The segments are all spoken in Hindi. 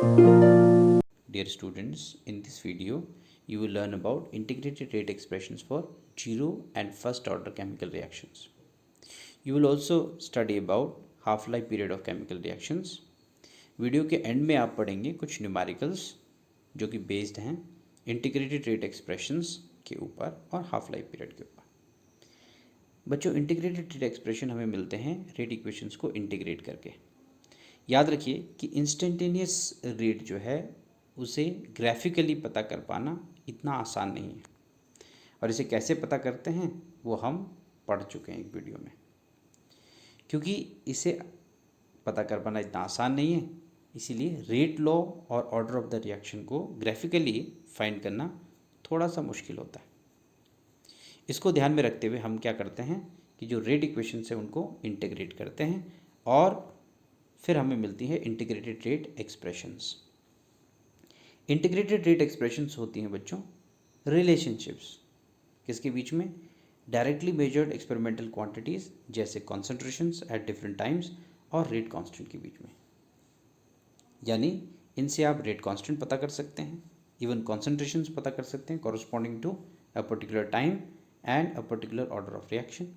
Dear students, in this video, you will learn about integrated rate expressions for zero and first order chemical reactions. You will also study about half-life period of chemical reactions. Video के एंड में आप पढ़ेंगे कुछ न्यूमेरिकल्स जो कि बेस्ड हैं इंटीग्रेटेड रेट एक्सप्रेशंस के ऊपर और हाफ लाइफ पीरियड के ऊपर। बच्चों, इंटीग्रेटेड रेट एक्सप्रेशन हमें मिलते हैं रेट इक्वेशंस को इंटीग्रेट करके। याद रखिए कि इंस्टेंटेनियस रेट जो है उसे ग्राफिकली पता कर पाना इतना आसान नहीं है, और इसे कैसे पता करते हैं वो हम पढ़ चुके हैं एक वीडियो में। क्योंकि इसे पता कर पाना इतना आसान नहीं है, इसीलिए रेट लॉ और ऑर्डर ऑफ द रिएक्शन को ग्राफिकली फाइंड करना थोड़ा सा मुश्किल होता है। इसको ध्यान में रखते हुए हम क्या करते हैं कि जो रेट इक्वेशन है उनको इंटीग्रेट करते हैं और फिर हमें मिलती है integrated rate expressions. Integrated rate expressions होती हैं बच्चों रिलेशनशिप्स किसके बीच में? डायरेक्टली मेजर्ड एक्सपेरिमेंटल क्वांटिटीज़ जैसे कॉन्सेंट्रेशंस एट डिफरेंट टाइम्स और रेट कांस्टेंट के बीच में। यानी इनसे आप रेट कांस्टेंट पता कर सकते हैं, इवन कॉन्सेंट्रेशंस पता कर सकते हैं corresponding to a particular time and a particular order of reaction.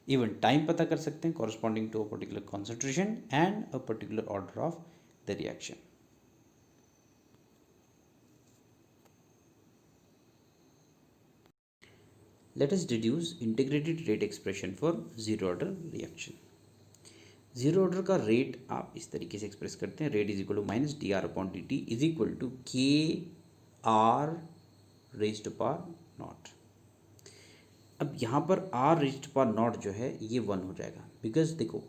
Even time पता कर सकते हैं corresponding to a particular concentration and a particular order of the reaction. Let us deduce integrated rate expression for zero order reaction. Zero order का रेट आप इस तरीके से एक्सप्रेस करते हैं, rate is equal to minus D R upon D T is equal to K R raise to power nought. अब यहाँ पर R raise to power nought जो है ये 1 हो जाएगा, बिकॉज देखो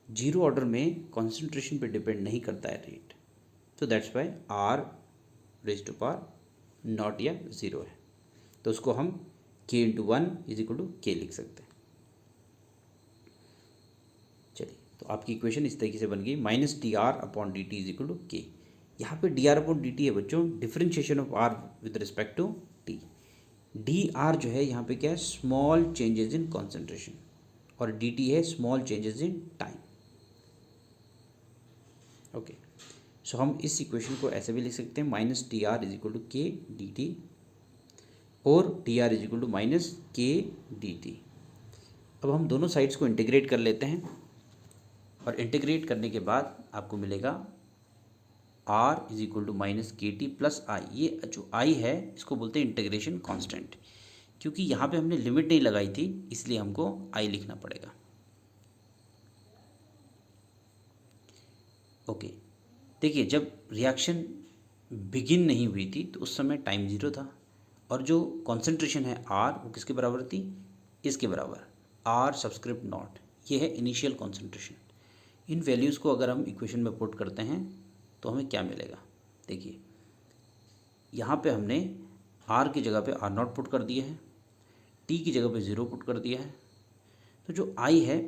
जीरो ऑर्डर में कॉन्सेंट्रेशन पे डिपेंड नहीं करता है रेट, तो that's why R raise to power nought या ज़ीरो है, तो उसको हम के इंटू 1 इज इक्वल टू के लिख सकते हैं। चलिए, तो आपकी इक्वेशन इस तरीके से बन गई minus D R upon D T is equal to K. यहाँ पे D R upon D T है बच्चों differentiation of R with respect to T. D R जो है यहाँ पे क्या है? स्मॉल चेंजेस इन कॉन्सेंट्रेशन, और डी टी है small changes in time. Okay, so हम इस इक्वेशन को ऐसे भी लिख सकते हैं minus D R is equal to K D T और D R is equal to minus K D T. अब हम दोनों साइड्स को इंटीग्रेट कर लेते हैं, और इंटीग्रेट करने के बाद आपको मिलेगा R is equal to minus K T plus I. ये जो आई है इसको बोलते हैं इंटीग्रेशन कांस्टेंट, क्योंकि यहाँ पे हमने लिमिट नहीं लगाई थी इसलिए हमको आई लिखना पड़ेगा। ओके, देखिए जब रिएक्शन बिगिन नहीं हुई थी तो उस समय टाइम 0 था, और जो कॉन्सेंट्रेशन है आर वो किसके बराबर थी? इसके बराबर, आर सबस्क्रिप्ट नॉट, ये है इनिशियल कॉन्सेंट्रेशन। इन वैल्यूज़ को अगर हम इक्वेशन में पुट करते हैं तो हमें क्या मिलेगा? देखिए यहाँ पे हमने आर की जगह पे आर नॉट पुट कर दिया है, टी की जगह पे 0 पुट कर दिया है, तो जो आई है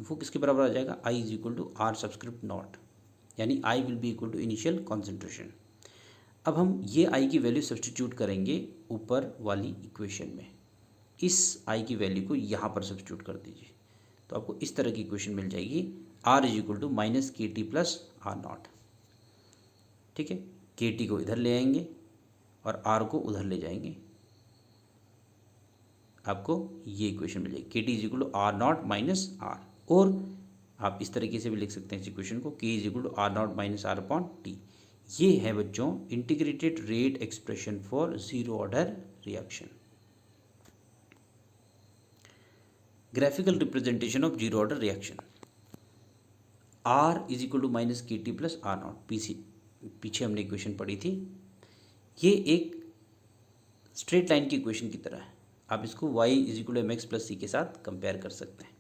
वो किसके बराबर आ जाएगा? I is equal to R subscript nought, यानी I will be equal to initial concentration. अब हम ये आई की वैल्यू सब्सटीट्यूट करेंगे ऊपर वाली इक्वेशन में, इस आई की वैल्यू को यहाँ पर सब्सटीट्यूट कर दीजिए, तो आपको इस तरह की इक्वेशन मिल जाएगी R is equal to minus K T plus R naught. ठीक है, के टी को इधर ले आएंगे और आर को उधर ले जाएंगे, आपको ये इक्वेशन मिल जाएगी K T is equal to R naught minus R. और आप इस तरीके से भी लिख सकते हैं इस इक्वेशन को, K is equal to R naught minus R upon T. ये है बच्चों integrated rate expression for zero order reaction. Graphical representation of zero order reaction, R is equal to minus K T plus R naught. पीछे हमने इक्वेशन पढ़ी थी, ये एक स्ट्रेट लाइन की इक्वेशन की तरह है। आप इसको y is equal to M X plus C के साथ कंपेयर कर सकते हैं।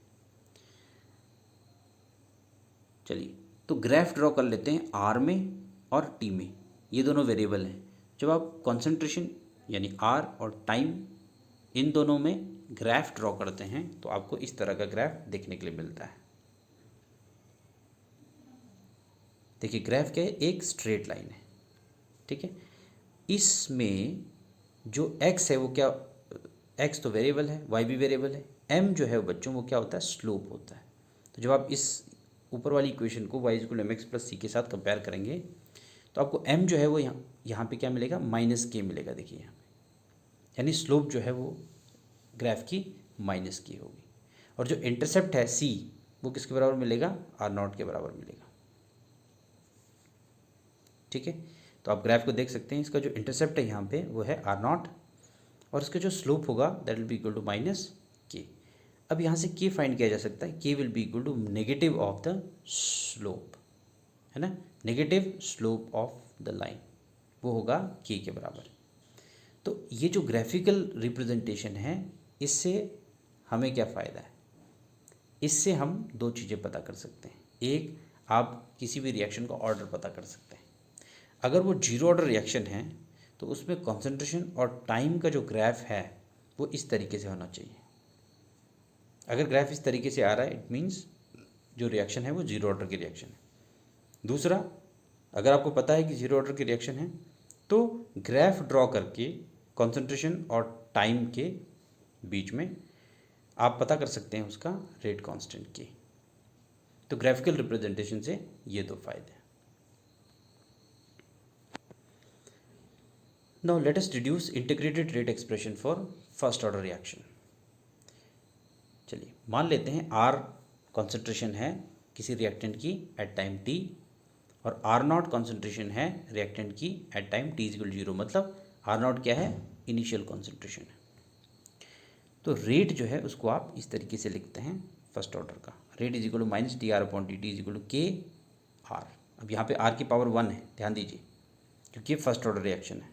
चलिए, तो ग्राफ ड्रॉ कर लेते हैं आर में और टी में, ये दोनों वेरिएबल हैं। जब आप कॉन्सेंट्रेशन यानी आर और टाइम इन दोनों में ग्राफ ड्रॉ करते हैं तो आपको इस तरह का ग्राफ देखने के लिए मिलता है। देखिए ग्राफ क्या है? एक स्ट्रेट लाइन है। ठीक है, इसमें जो x है वो क्या, x तो वेरिएबल है, y भी वेरिएबल है, m जो है बच्चों वो क्या होता है? स्लोप होता है। तो जब आप इस ऊपर वाली इक्वेशन को y equal M X plus C के साथ कंपेयर करेंगे तो आपको m जो है वो यहाँ पे क्या मिलेगा, -k मिलेगा। देखिए यहाँ पे, यानी स्लोप जो है वो ग्राफ की -k होगी। और जो इंटरसेप्ट है c वो किसके बराबर मिलेगा, r0 के बराबर मिलेगा। ठीक है, तो आप ग्राफ को देख सकते हैं, इसका जो इंटरसेप्ट है यहाँ पे वो है r0 और इसका जो स्लोप होगा that will be equal to -k। अब यहाँ से k फाइंड किया जा सकता है, k will be equal to negative of the slope, है ना, negative slope of the line, वो होगा k के बराबर। तो ये जो ग्राफिकल रिप्रेजेंटेशन है, इससे हमें क्या फ़ायदा है, इससे हम दो चीज़ें पता कर सकते हैं। एक, आप किसी भी रिएक्शन का ऑर्डर पता कर सकते हैं। अगर वो जीरो ऑर्डर रिएक्शन है तो उसमें कॉन्सेंट्रेशन और टाइम का जो ग्राफ है वो इस तरीके से होना चाहिए। अगर ग्राफ इस तरीके से आ रहा है, इट मीन्स जो रिएक्शन है वो जीरो ऑर्डर की रिएक्शन है। दूसरा, अगर आपको पता है कि जीरो ऑर्डर की रिएक्शन है तो ग्राफ ड्रॉ करके कॉन्सेंट्रेशन और टाइम के बीच में आप पता कर सकते हैं उसका रेट कांस्टेंट के। तो ग्राफिकल रिप्रेजेंटेशन से ये दो फायदे हैं। Now let us deduce integrated rate expression for first order reaction. चलिए मान लेते हैं R कॉन्सेंट्रेशन है किसी रिएक्टेंट की एट टाइम t और R0 कॉन्सेंट्रेशन है रिएक्टेंट की एट टाइम t इक्वल 0। मतलब R0 क्या है, इनिशियल कॉन्सेंट्रेशन है। तो रेट जो है उसको आप इस तरीके से लिखते हैं फर्स्ट ऑर्डर का, rate is equal to minus dr/dt is equal to K R. अब यहाँ पे r की पावर 1 है, ध्यान दीजिए, क्योंकि ये फर्स्ट ऑर्डर रिएक्शन है।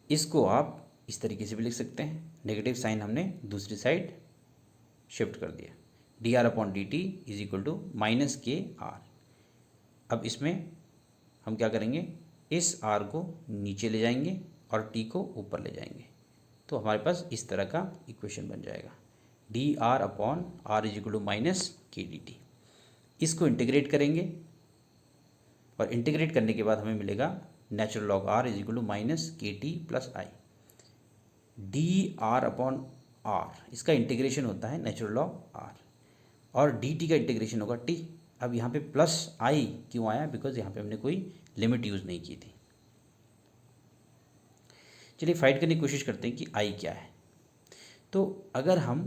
इसको आप इस तरीके से भी लिख सकते हैं, नेगेटिव साइन हमने दूसरी साइड शिफ्ट कर दिया, dr/dt is equal to minus K R. अब इसमें हम क्या करेंगे, इस r को नीचे ले जाएंगे और t को ऊपर ले जाएंगे, तो हमारे पास इस तरह का इक्वेशन बन जाएगा, dr/r is equal to minus K dt। इसको इंटीग्रेट करेंगे और इंटीग्रेट करने के बाद हमें मिलेगा natural log r is equal to minus K T plus I. dr/r इसका इंटीग्रेशन होता है नेचुरल लॉग r और dt का इंटीग्रेशन होगा t। अब यहाँ पे प्लस आई क्यों आया, बिकॉज यहाँ पे हमने कोई लिमिट यूज़ नहीं की थी। चलिए फाइंड करने की कोशिश करते हैं कि i क्या है। तो अगर हम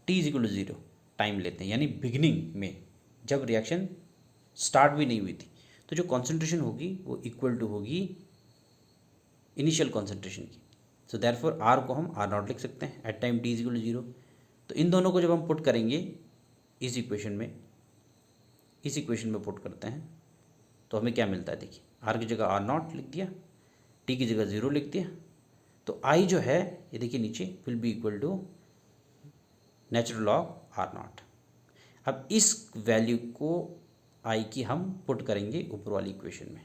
t is equal to 0 time लेते हैं, यानी बिगिनिंग में जब रिएक्शन स्टार्ट भी नहीं हुई थी, तो जो कॉन्सेंट्रेशन होगी वो इक्वल टू होगी इनिशियल कॉन्सेंट्रेशन की। सो देयरफॉर आर को हम R0 लिख सकते हैं at time t is equal to 0। तो इन दोनों को जब हम पुट करेंगे इस इक्वेशन में पुट करते हैं तो हमें क्या मिलता है, देखिए r की जगह R0 लिख दिया, t की जगह 0 लिख दिया, तो i जो है ये देखिए नीचे will be equal to natural log R0। अब इस वैल्यू को i की हम पुट करेंगे ऊपर वाली इक्वेशन में,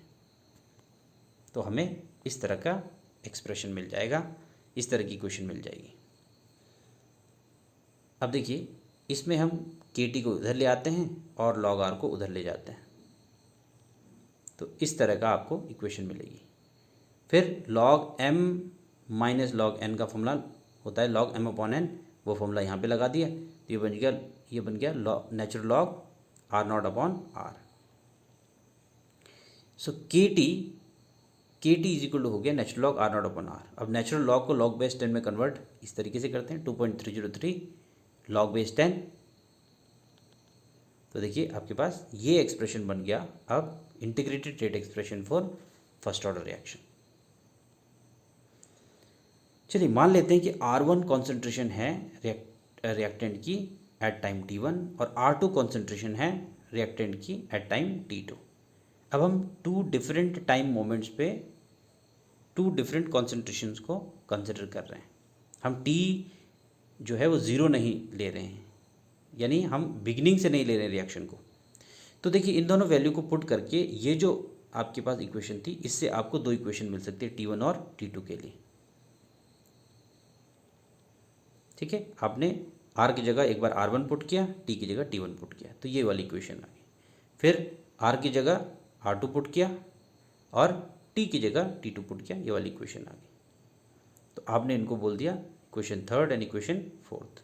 तो हमें इस तरह का एक्सप्रेशन मिल जाएगा, इस तरह की इक्वेशन मिल जाएगी। अब देखिए इसमें हम के को उधर ले आते हैं और लॉग r को उधर ले जाते हैं, तो इस तरह का आपको इक्वेशन मिलेगी। फिर log m minus log n का फॉर्मूला होता है लॉग m/n, वो फॉर्मूला यहाँ पे लगा दिया, तो ये बन गया नेचुरल लॉग R0/r। सो के टी इज इक्वल टू हो गया नेचुरल लॉग R0/r। अब नेचुरल लॉग को लॉग बेस 10 में कन्वर्ट इस तरीके से करते हैं, 2.303 लॉग बेस 10। तो देखिए आपके पास ये एक्सप्रेशन बन गया अब integrated rate expression for first order reaction. चलिए मान लेते हैं कि R1 कॉन्सेंट्रेशन है रिएक्टेंट की एट टाइम t1 और R2 कॉन्सेंट्रेशन है रिएक्टेंट की एट टाइम t2। अब हम टू डिफरेंट टाइम मोमेंट्स पे टू डिफरेंट कॉन्सेंट्रेशंस को कंसिडर कर रहे हैं। हम t जो है वो 0 नहीं ले रहे हैं, यानी हम बिगिनिंग से नहीं ले रहे हैं रिएक्शन को। तो देखिए इन दोनों वैल्यू को पुट करके ये जो आपके पास इक्वेशन थी, इससे आपको दो इक्वेशन मिल सकती है t1 और t2 के लिए। ठीक है, आपने r की जगह एक बार R1 पुट किया, t की जगह t1 पुट किया, तो ये वाली इक्वेशन आ गई। फिर r की जगह R2 पुट किया और t की जगह t2 पुट किया, ये वाली इक्वेशन आ गई। तो आपने इनको बोल दिया equation third and equation fourth.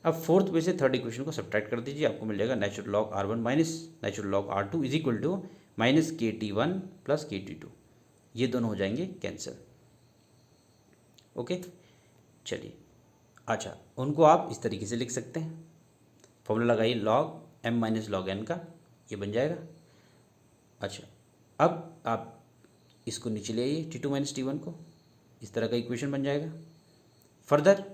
अब फोर्थ में से थर्ड इक्वेशन को सब्ट्रैक्ट कर दीजिए, आपको मिल जाएगा natural log R1 minus natural log R2 is equal to minus KT1 plus KT2, ये दोनों हो जाएंगे कैंसिल। ओके, चलिए अच्छा, उनको आप इस तरीके से लिख सकते हैं, फॉर्मूला लगाइए log m minus log n का, ये बन जाएगा। अच्छा, अब आप इसको नीचे ले आइए T2 माइनस T1 को, इस तरह का इक्वेशन बन जाएगा। फर्दर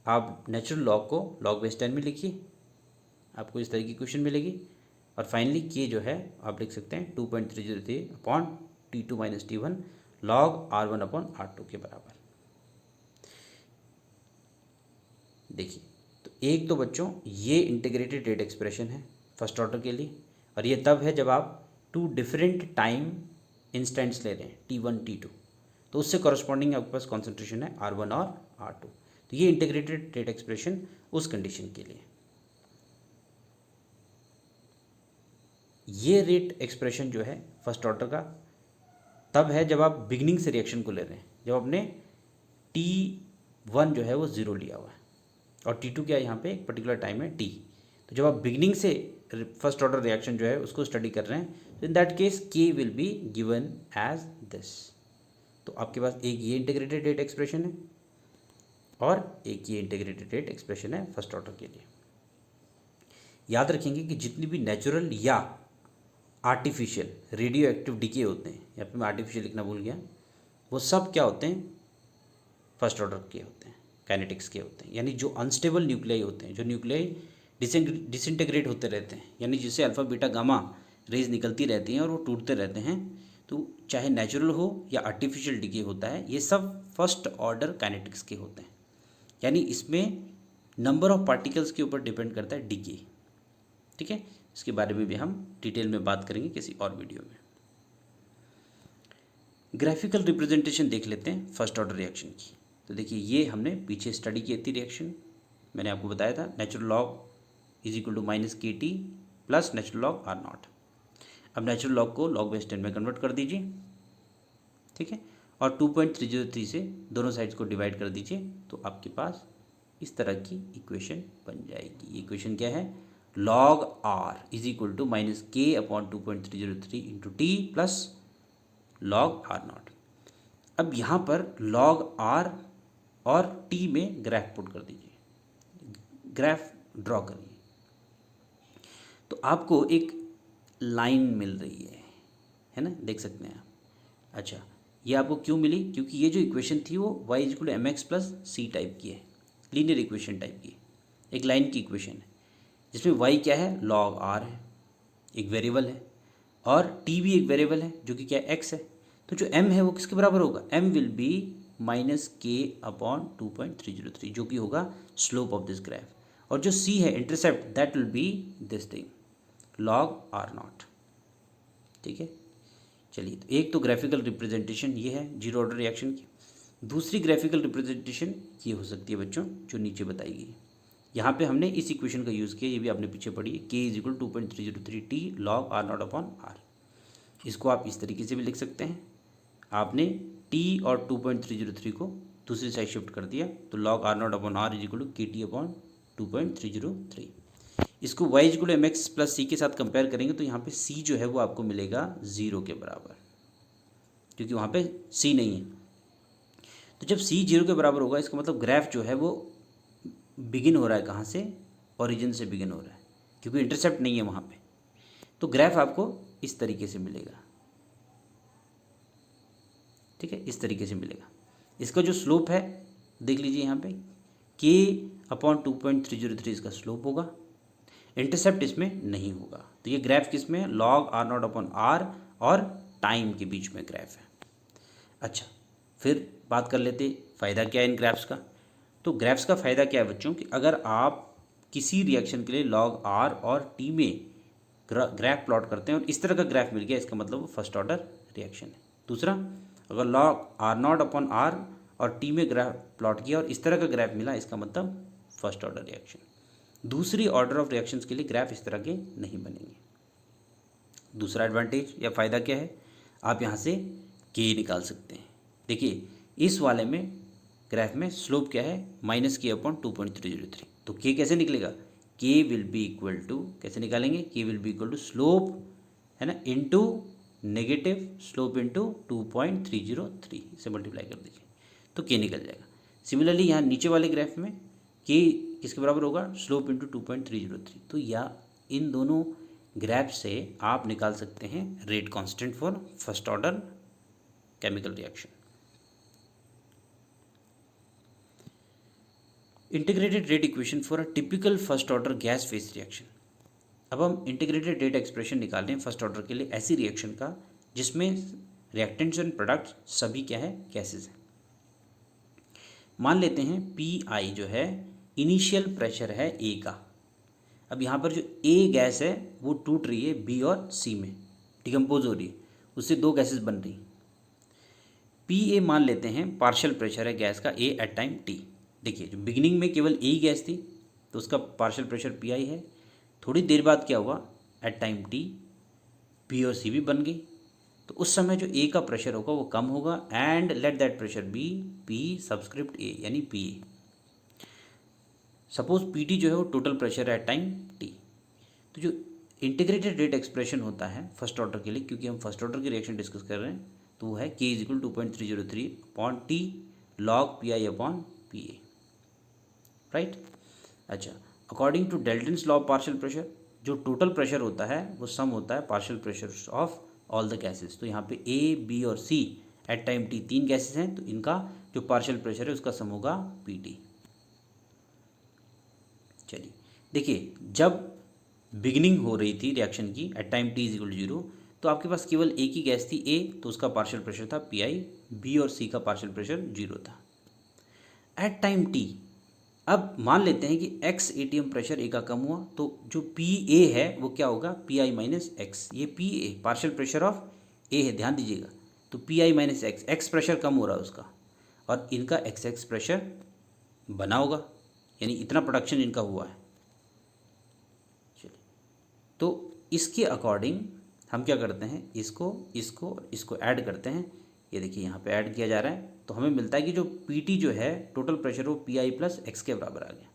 आप नेचुरल लॉग को लॉग बेस 10 में लिखिए, आपको इस तरह की इक्वेशन मिलेगी। और फाइनली के जो है आप लिख सकते हैं 2.303 upon T2 minus T1 log R1 upon R2 के बराबर। देखिए, तो एक तो बच्चों ये इंटीग्रेटेड रेट एक्सप्रेशन है फर्स्ट ऑर्डर के लिए, और ये तब है जब आप टू डिफरेंट टाइम इंस्टेंट्स ले रहे हैं T1 T2, तो उससे कॉरस्पॉन्डिंग आपके पास कॉन्सेंट्रेशन है R1 और R2। तो ये इंटीग्रेटेड रेट एक्सप्रेशन उस कंडीशन के लिए। ये रेट एक्सप्रेशन जो है फर्स्ट ऑर्डर का तब है जब आप बिगिनिंग से रिएक्शन को ले रहे हैं, जब आपने T1 जो है वो ज़ीरो लिया हुआ है और T2 क्या है यहाँ पे एक पर्टिकुलर टाइम है T। तो जब आप बिगिनिंग से फर्स्ट ऑर्डर रिएक्शन जो है उसको स्टडी कर रहे हैं, तो in that case K will be given as this. तो आपके पास एक ये इंटीग्रेटेड रेट एक्सप्रेशन है और एक ये इंटीग्रेटेड रेट एक्सप्रेशन है फर्स्ट ऑर्डर के लिए। याद रखेंगे कि जितनी भी नेचुरल या आर्टिफिशियल रेडियो एक्टिव डिके होते हैं, यहाँ पे मैं आर्टिफिशियल लिखना भूल गया, वो सब क्या होते हैं फर्स्ट ऑर्डर के होते हैं, काइनेटिक्स के होते हैं। यानी जो अनस्टेबल न्यूक्लियाई होते हैं, जो न्यूक्लियाई डिसइंटीग्रेट होते रहते हैं, यानी जिससे अल्फा बीटा गामा रेज निकलती रहती हैं और वो टूटते रहते हैं, तो चाहे नेचुरल हो या आर्टिफिशियल डिके होता है, ये सब फर्स्ट ऑर्डर काइनेटिक्स के होते हैं। यानी इसमें नंबर ऑफ पार्टिकल्स के ऊपर डिपेंड करता है डिके। ठीक है, इसके बारे में भी हम डिटेल में बात करेंगे किसी और वीडियो में। ग्राफिकल रिप्रेजेंटेशन देख लेते हैं फर्स्ट ऑर्डर रिएक्शन की। तो देखिए, ये हमने पीछे स्टडी की थी रिएक्शन, मैंने आपको बताया था natural log is equal to minus KT plus natural log R0। अब नेचुरल लॉग को लॉग बेस 10 में कन्वर्ट कर दीजिए, ठीक है, और 2.303 से दोनों साइड्स को डिवाइड कर दीजिए, तो आपके पास इस तरह की इक्वेशन बन जाएगी। इक्वेशन क्या है, log R is equal to minus K upon 2.303 into T plus log R0। अब यहाँ पर log R और T में ग्राफ पुट कर दीजिए, ग्राफ ड्रॉ करिए, तो आपको एक लाइन मिल रही है ना, देख सकते हैं आप। अच्छा, ये आपको क्यों मिली, क्योंकि ये जो इक्वेशन थी वो y is equal to mx plus c type की है, लीनियर इक्वेशन टाइप की, एक लाइन की इक्वेशन है जिसमें y क्या है, log R है, एक वेरिएबल है, और t भी एक वेरिएबल है जो कि क्या है, x है। तो जो m है वो किसके बराबर होगा, m will be minus K upon 2.303, जो कि होगा स्लोप ऑफ दिस ग्राफ, और जो c है intercept, that will B this thing log R0। ठीक है, चलिए, तो एक तो ग्राफिकल रिप्रेजेंटेशन ये है जीरो ऑर्डर रिएक्शन की। दूसरी ग्राफिकल रिप्रेजेंटेशन ये हो सकती है बच्चों जो नीचे बताई गई। यहाँ पे हमने इस इक्वेशन का यूज़ किया, ये भी आपने पीछे पढ़ी है, K is equal 2.303T log R0 upon R। इसको आप इस तरीके से भी लिख सकते हैं, आपने T और 2.303 को दूसरी साइड शिफ्ट कर दिया, तो log R0 upon R is equal to KT upon 2.303। इसको y is equal to mx plus c के साथ कंपेयर करेंगे, तो यहाँ पे c जो है वो आपको मिलेगा 0 के बराबर, क्योंकि वहाँ पे c नहीं है। तो जब c 0 के बराबर होगा, इसका मतलब ग्राफ जो है वो बिगिन हो रहा है कहाँ से, ओरिजिन से बिगिन हो रहा है, क्योंकि इंटरसेप्ट नहीं है वहाँ पे। तो ग्राफ आपको इस तरीके से मिलेगा, ठीक है, इस तरीके से मिलेगा। इसका जो स्लोप है देख लीजिए यहाँ पे, K अपॉन 2.303 इसका स्लोप होगा, इंटरसेप्ट इसमें नहीं होगा। तो ये ग्राफ किस में है, log R0 अपॉन R और टाइम के बीच में ग्राफ है। अच्छा, फिर बात कर लेते फ़ायदा क्या है इन ग्राफ्स का। तो ग्राफ्स का फ़ायदा क्या है बच्चों, कि अगर आप किसी रिएक्शन के लिए log R और T में ग्राफ प्लॉट करते हैं और इस तरह का ग्राफ मिल गया, इसका मतलब वो फर्स्ट ऑर्डर रिएक्शन है। दूसरा, अगर log R0 अपॉन R और T में ग्राफ प्लॉट किया और इस तरह का ग्राफ मिला, इसका मतलब फर्स्ट ऑर्डर रिएक्शन। दूसरी ऑर्डर ऑफ रिएक्शंस के लिए ग्राफ इस तरह के नहीं बनेंगे। दूसरा एडवांटेज या फ़ायदा क्या है, आप यहाँ से K निकाल सकते हैं। देखिए, इस वाले में ग्राफ में स्लोप क्या है, माइनस K अपॉन 2.303। तो के कैसे निकलेगा, के विल बी इक्वल टू, कैसे निकालेंगे, K will be equal to slope है ना इनटू नेगेटिव स्लोप इनटू 2.303 से मल्टीप्लाई कर दीजिए तो के निकल जाएगा। सिमिलरली यहाँ नीचे वाले ग्राफ में के किसके बराबर होगा, स्लोप इंटू 2.303। तो या इन दोनों ग्राफ से आप निकाल सकते हैं rate constant for first order chemical reaction. Integrated rate equation for a typical first order gas phase reaction. अब हम इंटीग्रेटेड रेट एक्सप्रेशन निकाल रहे हैं फर्स्ट ऑर्डर के लिए ऐसी रिएक्शन का जिसमें रिएक्टेंट्स एंड प्रोडक्ट्स सभी क्या है, गैसेज हैं। मान लेते हैं पी आई जो है इनिशियल प्रेशर है ए का। अब यहाँ पर जो ए गैस है वो टूट रही है बी और सी में, डिकम्पोज हो रही है, उससे दो गैसेस बन रही। पी ए मान लेते हैं पार्शियल प्रेशर है गैस का ए एट टाइम टी। देखिए जो बिगिनिंग में केवल ए ही गैस थी तो उसका पार्शियल प्रेशर पी आई है। थोड़ी देर बाद क्या हुआ, एट टाइम टी बी और सी भी बन गई, तो उस समय जो ए का प्रेशर होगा वो कम होगा and let that pressure be P subscript A यानी P A. Suppose P T जो है वो टोटल प्रेशर है एट टाइम टी। तो जो इंटीग्रेटेड रेट एक्सप्रेशन होता है फर्स्ट ऑर्डर के लिए, क्योंकि हम फर्स्ट ऑर्डर की रिएक्शन डिस्कस कर रहे हैं, तो वो है K is equal 2.303 upon T log P I upon P A, right. अच्छा, according to Dalton's law of partial pressure, जो टोटल प्रेशर होता है वो सम होता है partial pressure of all the gases. तो यहाँ पे ए बी और सी एट टाइम टी तीन गैसेस हैं, तो इनका जो पार्शियल प्रेशर है उसका सम होगा पी टी। चलिए देखिए, जब बिगिनिंग हो रही थी रिएक्शन की at time T is equal 0, तो आपके पास केवल एक ही गैस थी ए, तो उसका पार्शियल प्रेशर था पी आई। बी और सी का पार्शियल प्रेशर 0 था एट टाइम टी। अब मान लेते हैं कि एक्स एटीएम प्रेशर ए का कम हुआ, तो जो पी ए है वो क्या होगा, पी आई माइनस एक्स। ये P A partial pressure of A है, ध्यान दीजिएगा। तो P I minus X, X pressure कम हो रहा है उसका, और इनका एक्स एक्स प्रेशर बना होगा, यानी इतना प्रोडक्शन इनका हुआ है। चलिए, तो इसके अकॉर्डिंग हम क्या करते हैं, इसको इसको इसको ऐड करते हैं। ये देखिए यहाँ पे ऐड किया जा रहा है, तो हमें मिलता है कि जो पी टी जो है टोटल प्रेशर वो पी आई प्लस एक्स के बराबर आ गया,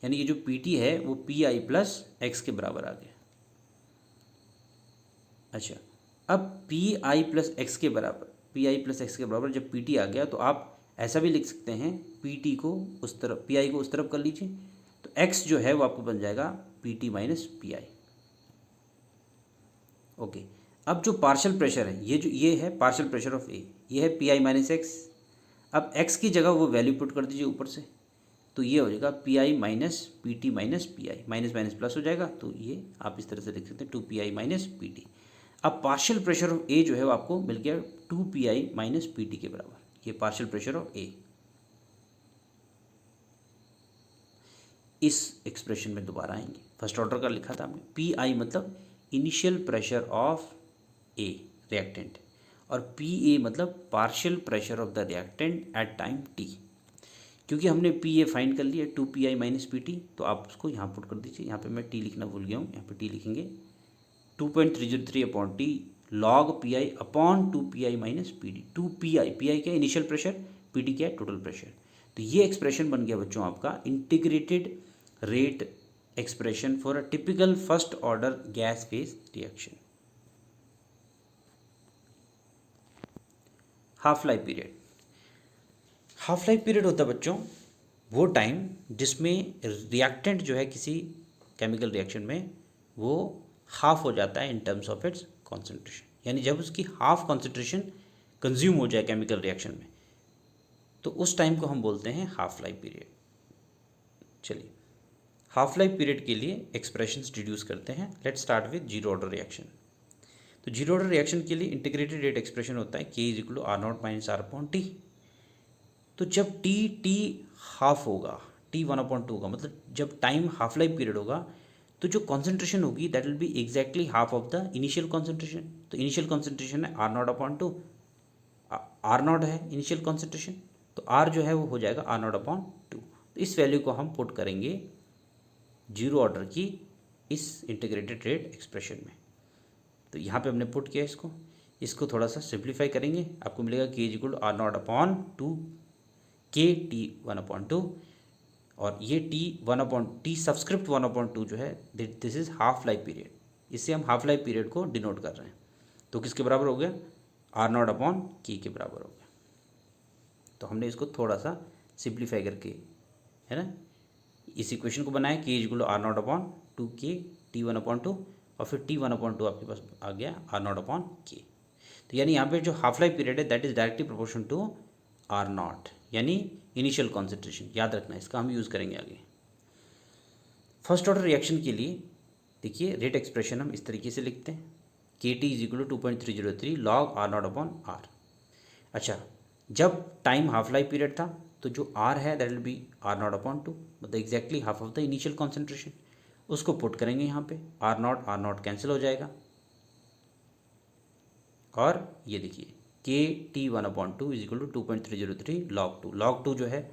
यानी ये जो पी टी है वो पी आई प्लस एक्स के बराबर आ गया। अच्छा, अब पी आई प्लस एक्स के बराबर, पी आई प्लस एक्स के बराबर जब पी टी आ गया, तो आप ऐसा भी लिख सकते हैं, पी टी को उस तरफ, पी आई को उस तरफ कर लीजिए, तो एक्स जो है वो आपको बन जाएगा P T minus P I. Okay, अब जो पार्शियल प्रेशर है, ये है पार्शियल प्रेशर ऑफ ए, ये है पी आई माइनस एक्स। अब एक्स की जगह वो वैल्यू पुट कर दीजिए ऊपर से, तो ये हो जाएगा P I minus P T minus P I, minus minus plus हो जाएगा, तो ये आप इस तरह से लिख सकते हैं 2 P I minus P T. अब पार्शियल प्रेशर ऑफ ए जो है वो आपको मिल गया 2 P I minus P T के बराबर, ये पार्शियल प्रेशर ऑफ ए। इस एक्सप्रेशन में दोबारा आएंगे, फर्स्ट ऑर्डर का लिखा था हमने, पी आई मतलब initial pressure of A reactant, और पी ए मतलब partial pressure of the reactant eight time T. क्योंकि हमने पी ए फाइंड कर लिया 2 P I minus P T, तो आप उसको यहाँ पुट कर दीजिए। यहाँ पे मैं टी लिखना भूल गया हूँ, यहाँ पे टी लिखेंगे 2.303 upon T log P I upon 2 P I minus P D. 2 P I क्या इनिशियल प्रेशर, पी टी क्या है टोटल प्रेशर। तो ये एक्सप्रेशन बन गया बच्चों आपका integrated rate expression for a typical first order gas phase reaction. Half life period, half life period होता है बच्चों वो टाइम जिसमें रिएक्टेंट जो है किसी केमिकल रिएक्शन में वो हाफ हो जाता है in terms of its concentration, यानी जब उसकी हाफ कॉन्सेंट्रेशन कंज्यूम हो जाए केमिकल रिएक्शन में, तो उस टाइम को हम बोलते हैं हाफ लाइफ पीरियड। चलिए, हाफ लाइफ पीरियड के लिए एक्सप्रेशंस डिड्यूस करते हैं। Let's start with zero order reaction. तो जीरो ऑर्डर रिएक्शन के लिए इंटीग्रेटेड रेट एक्सप्रेशन होता है K is equal to R naught minus R upon T. तो जब टी हाफ होगा, टी 1/2 होगा, मतलब जब टाइम हाफ लाइफ पीरियड होगा, तो जो कॉन्सेंट्रेशन होगी that will be exactly half of the initial concentration. तो इनिशियल कॉन्सेंट्रेशन है R naught upon two, R naught है इनिशियल कॉन्सेंट्रेशन, तो आर जो है वो हो जाएगा आर नॉट अपॉन टू। तो इस वैल्यू को हम पुट करेंगे जीरो ऑर्डर की इस इंटीग्रेटेड रेट एक्सप्रेशन में। तो यहाँ पे हमने पुट किया इसको थोड़ा सा सिंप्लीफाई करेंगे, आपको मिलेगा k is equal to R naught upon two k t 1/2 और ये टी सब्सक्रिप्ट 1/2 जो है this is half life period, इससे हम हाफ लाइफ पीरियड को डिनोट कर रहे हैं। तो किसके बराबर हो गया, R0/K के बराबर हो गया। तो हमने इसको थोड़ा सा सिंप्लीफाई करके, है ना, इस इक्वेशन को बनाया कि R0/2K T1/2 और फिर T1/2 आपके पास आ गया R0/K। तो यानी यहाँ पे जो हाफ लाइफ पीरियड है that is directly proportion to R0, यानी इनिशियल कॉन्सेंट्रेशन। याद रखना, इसका हम यूज़ करेंगे आगे। फर्स्ट ऑर्डर रिएक्शन के लिए देखिए रेट एक्सप्रेशन हम इस तरीके से लिखते हैं, KT = 2.303 log R0/R। अच्छा, जब टाइम हाफ लाइफ पीरियड था तो जो R है दैट विल बी R0/2, मतलब exactly half of the initial concentration. उसको पुट करेंगे यहाँ पे, R0 कैंसिल हो जाएगा और ये देखिए KT1/2 = 2.303 log 2। log 2 जो है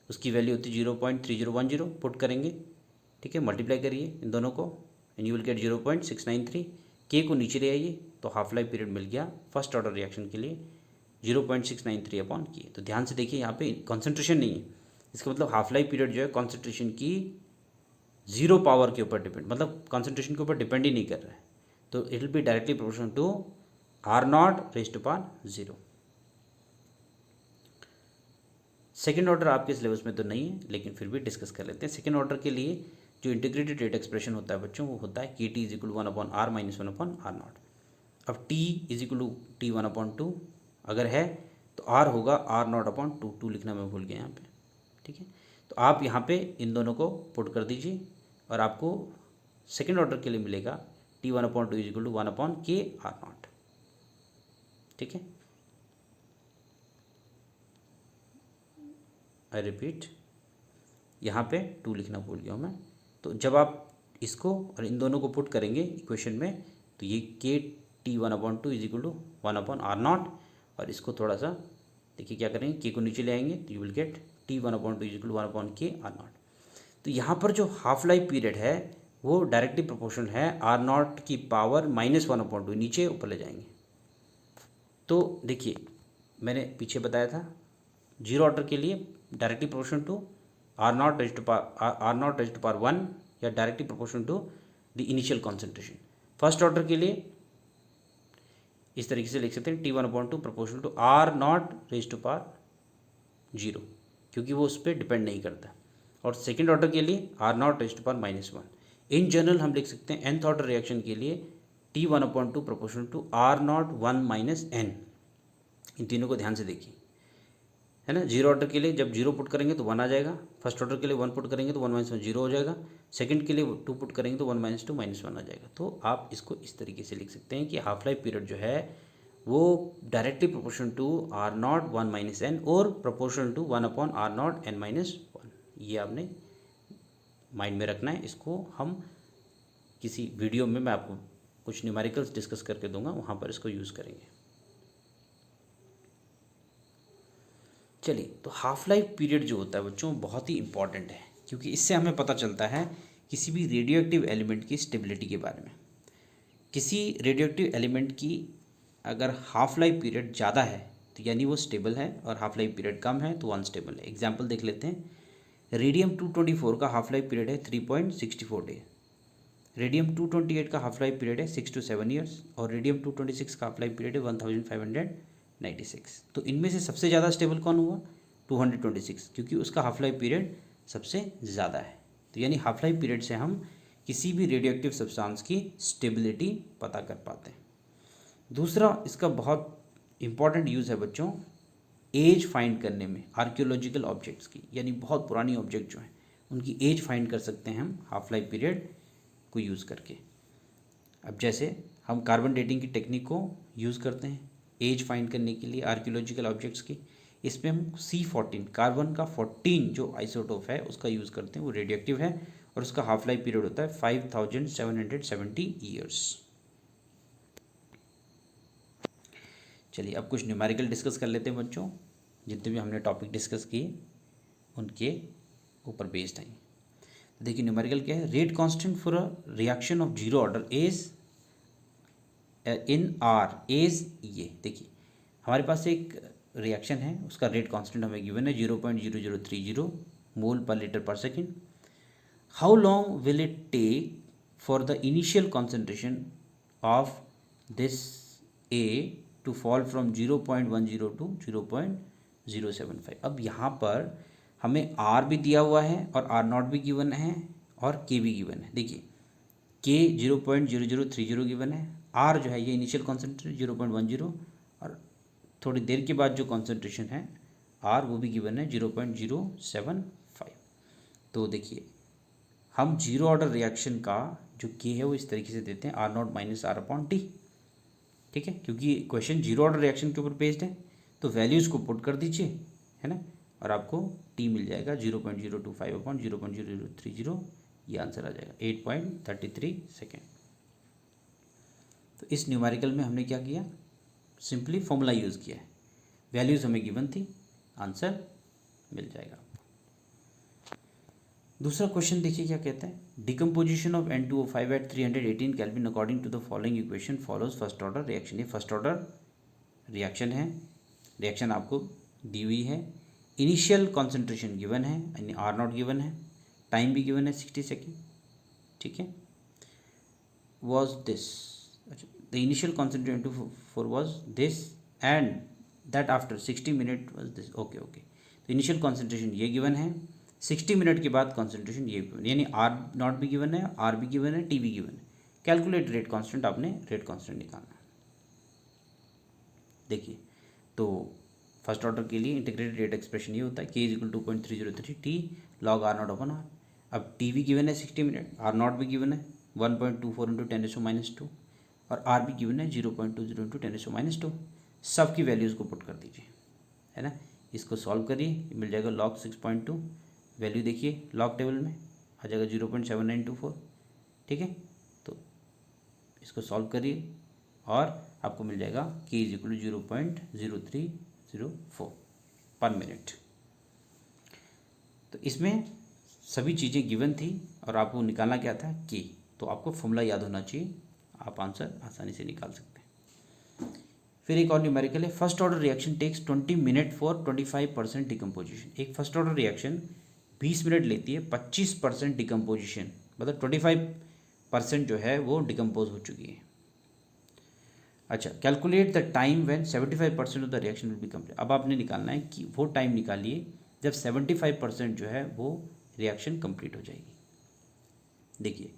उसकी वैल्यू होती है 0.3010, पुट करेंगे, ठीक है, मल्टीप्लाई करिए इन दोनों को and you will get 0.693। K को नीचे ले आइए तो हाफ लाइफ पीरियड मिल गया फर्स्ट ऑर्डर रिएक्शन के लिए 0.693/K। तो ध्यान से देखिए यहाँ पे कॉन्सेंट्रेशन नहीं है, इसका मतलब हाफ लाइफ पीरियड जो है कॉन्सेंट्रेशन की 0 पावर के ऊपर डिपेंड, मतलब कॉन्सेंट्रेशन के ऊपर डिपेंड ही नहीं कर रहा है। तो it will be directly proportional to R0⁻0। Second order आपके सिलेबस में तो नहीं है, लेकिन फिर भी डिस्कस कर लेते हैं। सेकेंड ऑर्डर के लिए जो इंटीग्रेटेड रेट एक्सप्रेशन होता है बच्चों, वो होता है KT = 1/R - 1/R0। अब T = T1/2 अगर है तो R होगा R0/2, 2 लिखना मैं भूल गया यहाँ पे, ठीक है। तो आप यहाँ पे इन दोनों को पुट कर दीजिए और आपको सेकेंड ऑर्डर के लिए मिलेगा T1/2 = 1/K R0, ठीक है। आई रिपीट, यहाँ पे 2 लिखना भूल गया हूँ मैं। तो जब आप इसको और इन दोनों को पुट करेंगे इक्वेशन में तो ये KT1/2 = 1/R0 और इसको थोड़ा सा देखिए क्या करेंगे, K को नीचे ले आएंगे तो you will get T1/2 = 1/K R0। तो यहाँ पर जो हाफ लाइफ पीरियड है वो डायरेक्टली प्रोपोर्शनल है R0 की पावर -1/2, नीचे ऊपर ले जाएंगे। तो देखिए मैंने पीछे बताया था जीरो ऑर्डर के लिए डायरेक्टली प्रोपोर्शनल टू R0⁻1 या directly proportional to the initial concentration. First order के लिए इस तरीके से लिख सकते हैं T1/2 प्रोपोर्शनल टू R0⁻0, क्योंकि वो उस पर डिपेंड नहीं करता। और सेकेंड ऑर्डर के लिए R0⁻1। इन जनरल हम लिख सकते हैं nth ऑर्डर रिएक्शन के लिए T1/2 proportional to R0⁻1 - n। इन तीनों को ध्यान से देखिए, है ना। जीरो ऑर्डर के लिए जब जीरो पुट करेंगे तो 1 आ जाएगा, फर्स्ट ऑर्डर के लिए 1 पुट करेंगे तो 1 - 1 0 हो जाएगा, सेकंड के लिए 2 पुट करेंगे तो 1 - 2 -1 आ जाएगा। तो आप इसको इस तरीके से लिख सकते हैं कि हाफ लाइफ पीरियड जो है वो directly proportional to R0 - n और प्रोपोर्शनल टू 1/R0n-1। ये आपने माइंड में रखना है। इसको हम किसी वीडियो में मैं आपको कुछ न्यूमेरिकल्स डिस्कस करके दूंगा, वहाँ पर इसको यूज़ करेंगे। चलिए, तो हाफ लाइफ पीरियड जो होता है बच्चों बहुत ही इंपॉर्टेंट है, क्योंकि इससे हमें पता चलता है किसी भी रेडियो एक्टिव एलिमेंट की स्टेबिलिटी के बारे में। किसी रेडियो एक्टिव एलिमेंट की अगर हाफ लाइफ पीरियड ज़्यादा है तो यानी वो स्टेबल है, और हाफ लाइफ पीरियड कम है तो अनस्टेबल है। एग्जाम्पल देख लेते हैं। रेडियम-224 का हाफ लाइफ पीरियड है 3.64 डे। रेडियम-228 का हाफ लाइफ पीरियड है 6 to 7 ईयर्स और रेडियम-226 का हाफ लाइफ पीरियड है 1596। तो इनमें से सबसे ज़्यादा स्टेबल कौन हुआ? 226, क्योंकि उसका हाफ लाइफ पीरियड सबसे ज़्यादा है। तो यानी हाफ लाइफ पीरियड से हम किसी भी रेडियो एक्टिव सब्सटेंस की स्टेबिलिटी पता कर पाते हैं। दूसरा इसका बहुत इंपॉर्टेंट यूज़ है बच्चों एज फाइंड करने में आर्कियोलॉजिकल ऑब्जेक्ट्स की, यानी बहुत पुरानी ऑब्जेक्ट जो हैं उनकी एज फाइंड कर सकते हैं हम हाफ लाइफ पीरियड को यूज़ करके। अब जैसे हम कार्बन डेटिंग की टेक्निक को यूज़ करते हैं एज फाइंड करने के लिए आर्कियोलॉजिकल ऑब्जेक्ट्स की। इसमें हम C14 कार्बन का 14 जो आइसोटोप है उसका यूज़ करते हैं, वो रेडियो एक्टिव है और उसका हाफ लाइफ पीरियड होता है 5770 ईयर्स। चलिए अब कुछ न्यूमेरिकल डिस्कस कर लेते हैं बच्चों, जितने भी हमने टॉपिक डिस्कस किए उनके ऊपर बेस्ड हैं। देखिए न्यूमेरिकल क्या है, rate constant for a reaction of zero order is in are is, ये देखिए हमारे पास एक रिएक्शन है उसका रेट कांस्टेंट हमें गिवन है 0.0030 मोल पर लीटर पर second. How long will it take for the initial concentration of this A to fall from 0.10 to 0.075. अब यहाँ पर हमें आर भी दिया हुआ है और आर नॉट भी गिवन है और के भी गिवन है. देखिए के 0.0030 गिवन है, आर जो है ये इनिशियल कॉन्सेंट्रेशन 0.10 और थोड़ी देर के बाद जो कॉन्सेंट्रेशन है आर वो भी गिवन है 0.075. तो देखिए हम जीरो ऑर्डर रिएक्शन का जो के है वो इस तरीके से देते हैं R naught minus R upon t. ठीक है, क्योंकि क्वेश्चन जीरो ऑर्डर रिएक्शन के ऊपर बेस्ड है तो वैल्यूज़ को पुट कर दीजिए, है ना, और आपको टी मिल जाएगा 0.025 अपॉन 0.0030. ये आंसर आ जाएगा 8.33 सेकेंड. तो इस न्यूमेरिकल में हमने क्या किया, सिंपली फॉर्मूला यूज़ किया है. वैल्यूज़ हमें गिवन थी, आंसर मिल जाएगा. दूसरा क्वेश्चन देखिए क्या कहता है. Decomposition of N2O5 at 318 kelvin according to the following equation follows first order reaction. ये फर्स्ट ऑर्डर रिएक्शन है, रिएक्शन आपको दी हुई है. इनिशियल कॉन्सेंट्रेशन गिवन है यानी आर नॉट गिवन है, टाइम भी गिवन है 60 सेकेंड. ठीक है, was this, the initial concentration N2O4 was this and that after 60 minute was this. Okay okay, तो इनिशियल कॉन्सेंट्रेशन ये गिवन है, 60 मिनट के बाद कॉन्सेंट्रेशन ये गिवन, यानी आर नॉट भी गिवन है, आर भी गिवन है, टी भी गिवन है. कैलकुलेट रेट कांस्टेंट, आपने रेट कांस्टेंट निकालना है. देखिए तो फर्स्ट ऑर्डर के लिए इंटीग्रेटेड रेट एक्सप्रेशन ये होता है k is equal 2.303 T log R naught upon R. अब टी भी गिवन है 60 मिनट, आर नॉट भी गिवन है 1.24 इंटू 10⁻², और आर भी गिवन है 0.20 इंटू 10⁻². सब की वैल्यूज़ को पुट कर दीजिए, है ना. इसको सॉल्व करिए, मिल जाएगा लॉग 6.2. वैल्यू देखिए लॉग टेबल में आ जाएगा 0.7924. ठीक है, तो इसको सॉल्व करिए और आपको मिल जाएगा k इज इक्वल 0.0304 पर मिनट. तो इसमें सभी चीज़ें गिवन थी और आपको निकालना क्या था k. तो आपको फॉर्मूला याद होना चाहिए, आप आंसर आसानी से निकाल सकते हैं. फिर एक और न्यूमेरिकल है. First order reaction takes 20 minute for 25% decomposition. एक फर्स्ट ऑर्डर रिएक्शन 20 मिनट लेती है 25% डिकम्पोजिशन, मतलब 25% जो है वो डिकम्पोज हो चुकी है. अच्छा, calculate the time when 75% of the reaction will be complete. अब आपने निकालना है कि वो टाइम निकालिए जब 75% जो है वो रिएक्शन कंप्लीट हो जाएगी. देखिए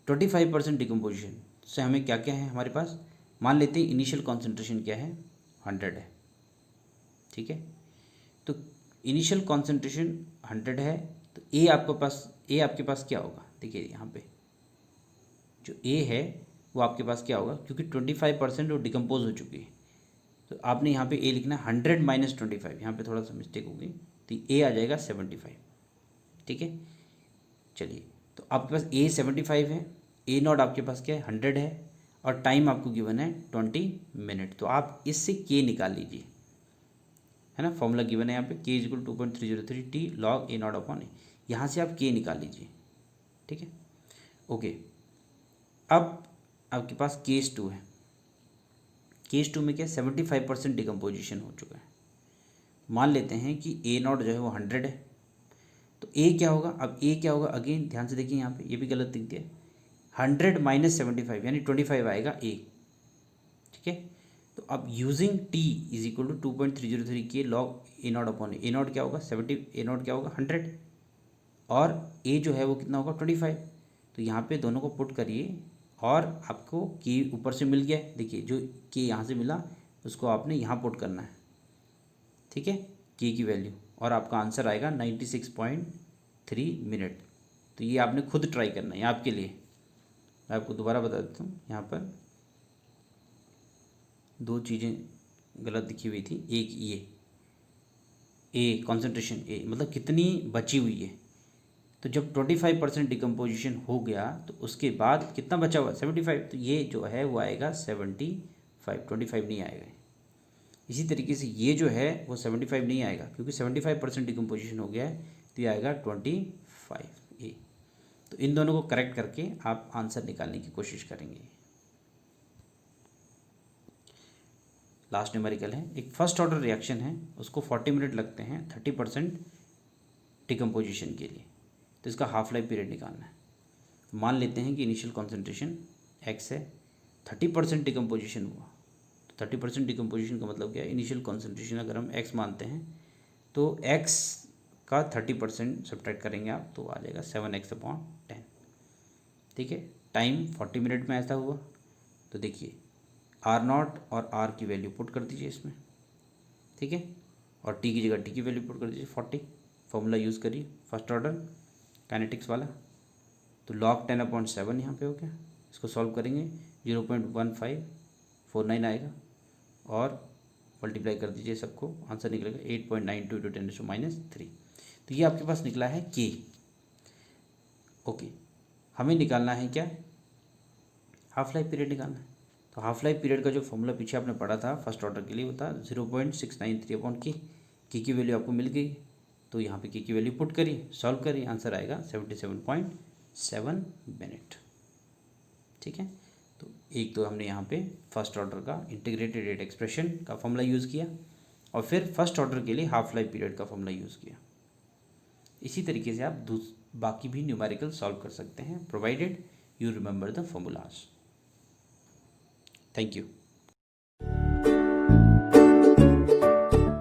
25% डिकम्पोजिशन से हमें क्या क्या है हमारे पास. मान लेते हैं इनिशियल कॉन्सेंट्रेशन क्या है 100 है. ठीक है, तो इनिशियल कॉन्सेंट्रेशन 100 है, तो ए आपके पास क्या होगा. देखिए यहाँ पे जो ए है वो आपके पास क्या होगा, क्योंकि 25% वो डिकम्पोज हो चुकी है तो आपने यहाँ पे ए लिखना है 100 माइनस 25. यहाँ पे थोड़ा सा मिस्टेक हो गई, तो ए आ जाएगा 75. ठीक है, चलिए तो आपके पास ए 75 है, ए नॉट आपके पास क्या है 100 है, और टाइम आपको गिवन है 20 मिनट. तो आप इससे के निकाल लीजिए, है ना. फॉर्मूला गिवन है यहाँ पे k is equal 2.303 T log A not upon A. यहाँ से आप के निकाल लीजिए. ठीक है, ओके. अब आपके पास केस 2 है. केस 2 में क्या 75% डिकम्पोजिशन हो चुका है. मान लेते हैं कि ए नॉट जो है वो 100 है, तो ए क्या होगा. अब ए क्या होगा, अगेन ध्यान से देखिए यहाँ पे ये भी गलत दिख दिया. 100 माइनस 75 यानी 25 आएगा ए. ठीक है, तो अब using t is equal to 2.303 k log A not upon A naught क्या होगा 70, ए नॉट क्या होगा 100, और ए जो है वो कितना होगा 25. तो यहाँ पे दोनों को पुट करिए और आपको के ऊपर से मिल गया. देखिए जो के यहाँ से मिला उसको आपने यहाँ पुट करना है. ठीक है, के की वैल्यू, और आपका आंसर आएगा 96.3 मिनट. तो ये आपने खुद ट्राई करना है आपके लिए. मैं आपको दोबारा बता देता हूँ, यहाँ पर दो चीज़ें गलत दिखी हुई थी. एक ये ए कॉन्सेंट्रेशन ए मतलब कितनी बची हुई है, तो जब 25% डिकम्पोजिशन हो गया तो उसके बाद कितना बचा हुआ 75. तो ये जो है वो आएगा 75, 25 नहीं आएगा. इसी तरीके से ये जो है वो 75 नहीं आएगा क्योंकि 75% डिकम्पोजिशन हो गया है, तो ये आएगा 25 ए. तो इन दोनों को करेक्ट करके आप आंसर निकालने की कोशिश करेंगे. लास्ट न्यूमेरिकल है. एक फर्स्ट ऑर्डर रिएक्शन है, उसको 40 मिनट लगते हैं 30% डिकम्पोजिशन के लिए, तो इसका हाफ लाइफ पीरियड निकालना है। मान लेते हैं कि इनिशियल कॉन्सेंट्रेशन x है, 30% डिकम्पोजिशन हुआ, तो 30% डिकम्पोजिशन का मतलब क्या है, इनिशियल कॉन्सेंट्रेशन अगर हम x मानते हैं तो x का 30% सब्ट्रैक्ट करेंगे आप तो आ जाएगा 7x/10। ठीक है, टाइम 40 मिनट में ऐसा हुआ, तो देखिए R0 और R की वैल्यू पुट कर दीजिए इसमें, ठीक है, और t की जगह t की वैल्यू पुट कर दीजिए 40। फॉर्मूला यूज़ करिए फर्स्ट ऑर्डर काइनेटिक्स वाला, तो log 10/7 यहाँ पे हो गया। इसको सॉल्व करेंगे 0.1549 आएगा और मल्टीप्लाई कर दीजिए सबको, आंसर निकलेगा 8.92 × 10⁻3। तो ये आपके पास निकला है k। ओके, हमें निकालना है क्या, हाफ लाइफ पीरियड निकालना है। तो हाफ लाइफ पीरियड का जो फॉर्मूला पीछे आपने पढ़ा था फर्स्ट ऑर्डर के लिए वो था 0.693/k। की वैल्यू आपको मिल गई, तो यहाँ पे की वैल्यू पुट करिए, सॉल्व करिए, आंसर आएगा 77.7 मिनट। ठीक है, तो एक तो हमने यहाँ पे फर्स्ट ऑर्डर का इंटीग्रेटेड रेट एक्सप्रेशन का फॉर्मूला यूज़ किया और फिर फर्स्ट ऑर्डर के लिए हाफ लाइफ पीरियड का फॉर्मूला यूज़ किया। इसी तरीके से आप बाकी भी न्यूमेरिकल सॉल्व कर सकते हैं, provided you remember the formulas. Thank you.